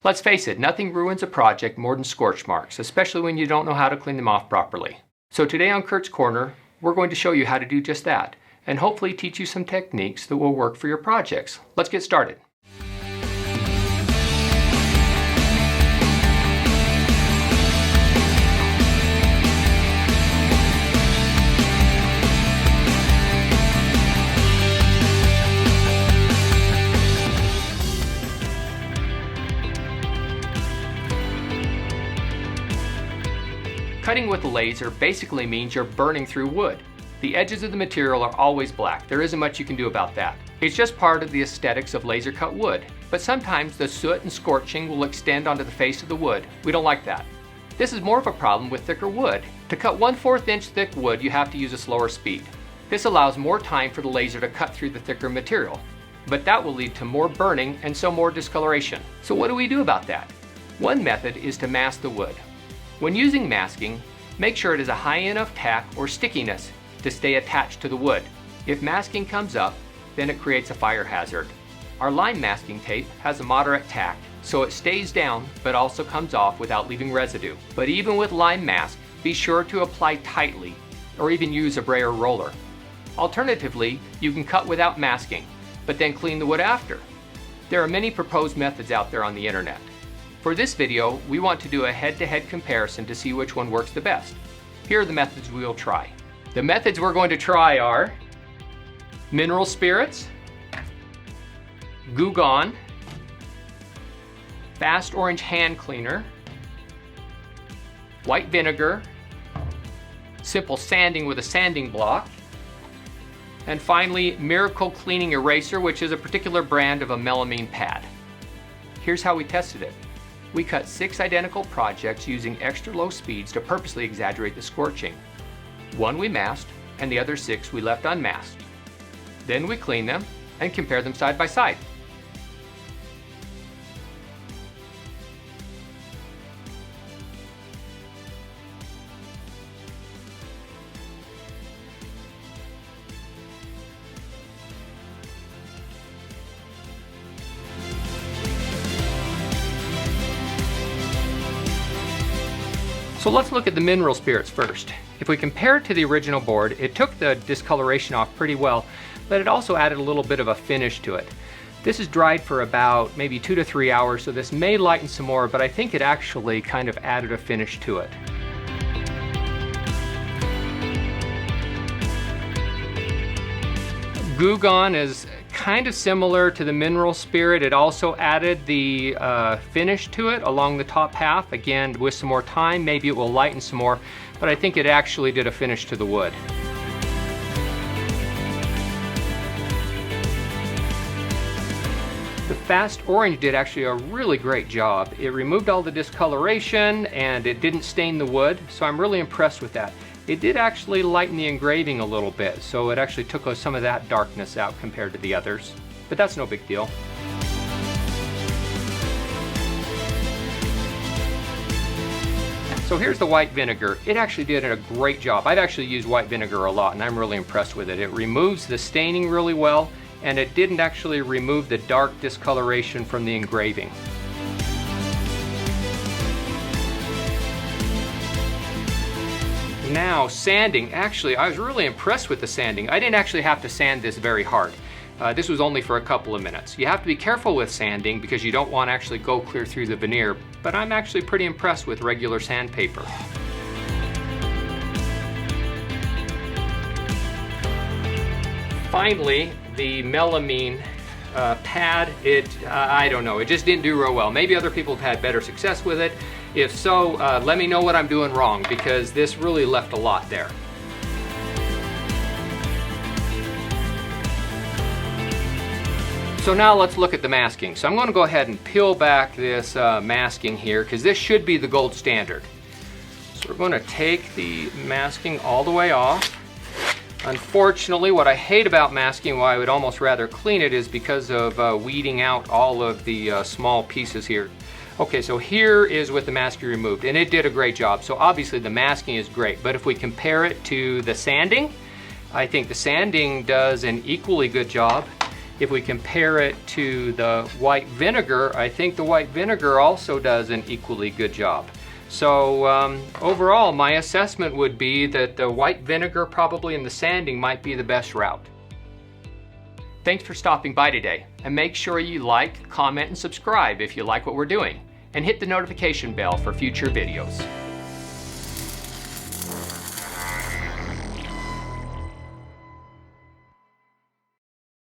Let's face it, nothing ruins a project more than scorch marks, especially when you don't know how to clean them off properly. So today on Kurt's Corner, we're going to show you how to do just that, and hopefully teach you some techniques that will work for your projects. Let's get started. Cutting with a laser basically means you're burning through wood. The edges of the material are always black. There isn't much you can do about that. It's just part of the aesthetics of laser cut wood. But sometimes the soot and scorching will extend onto the face of the wood. We don't like that. This is more of a problem with thicker wood. To cut 1/4 inch thick wood, you have to use a slower speed. This allows more time for the laser to cut through the thicker material. But that will lead to more burning and so more discoloration. So what do we do about that? One method is to mask the wood. When using masking, make sure it is a high enough tack or stickiness to stay attached to the wood. If masking comes up, then it creates a fire hazard. Our lime masking tape has a moderate tack, so it stays down but also comes off without leaving residue. But even with lime mask, be sure to apply tightly or even use a brayer roller. Alternatively, you can cut without masking, but then clean the wood after. There are many proposed methods out there on the internet. For this video, we want to do a head-to-head comparison to see which one works the best. Here are the methods we will try. The methods we're going to try are mineral spirits, Goo Gone, fast orange hand cleaner, white vinegar, simple sanding with a sanding block, and finally Miracle Cleaning Eraser, which is a particular brand of a melamine pad. Here's how we tested it. We cut 6 identical projects using extra low speeds to purposely exaggerate the scorching. 1 we masked, and the other 6 we left unmasked. Then we cleaned them and compared them side by side. So let's look at the mineral spirits first. If we compare it to the original board, it took the discoloration off pretty well, but it also added a little bit of a finish to it. This is dried for about maybe 2 to 3 hours, so this may lighten some more, but I think it actually kind of added a finish to it. Goo Gone is kind of similar to the mineral spirit. It also added the finish to it along the top half. Again, with some more time, maybe it will lighten some more, but I think it actually did a finish to the wood. The fast orange did actually a really great job. It removed all the discoloration and it didn't stain the wood, so I'm really impressed with that. It did actually lighten the engraving a little bit, so it actually took some of that darkness out compared to the others. But that's no big deal. So here's the white vinegar. It actually did a great job. I've actually used white vinegar a lot and I'm really impressed with it. It removes the staining really well, and it didn't actually remove the dark discoloration from the engraving. Now sanding, actually I was really impressed with the sanding. I didn't actually have to sand this very hard. This was only for a couple of minutes. You have to be careful with sanding because you don't want to actually go clear through the veneer, but I'm actually pretty impressed with regular sandpaper. Finally, the melamine pad, I don't know, it just didn't do real well. Maybe other people have had better success with it. If so, let me know what I'm doing wrong, because this really left a lot there. So now let's look at the masking. So I'm going to go ahead and peel back this masking here, because this should be the gold standard. So we're going to take the masking all the way off. Unfortunately, what I hate about masking, why I would almost rather clean it, is because of weeding out all of the small pieces here. Okay, so here is with the masking removed, and it did a great job. So obviously the masking is great, but if we compare it to the sanding, I think the sanding does an equally good job. If we compare it to the white vinegar, I think the white vinegar also does an equally good job. So overall, my assessment would be that the white vinegar probably in the sanding might be the best route. Thanks for stopping by today, and make sure you like, comment, and subscribe if you like what we're doing, and hit the notification bell for future videos.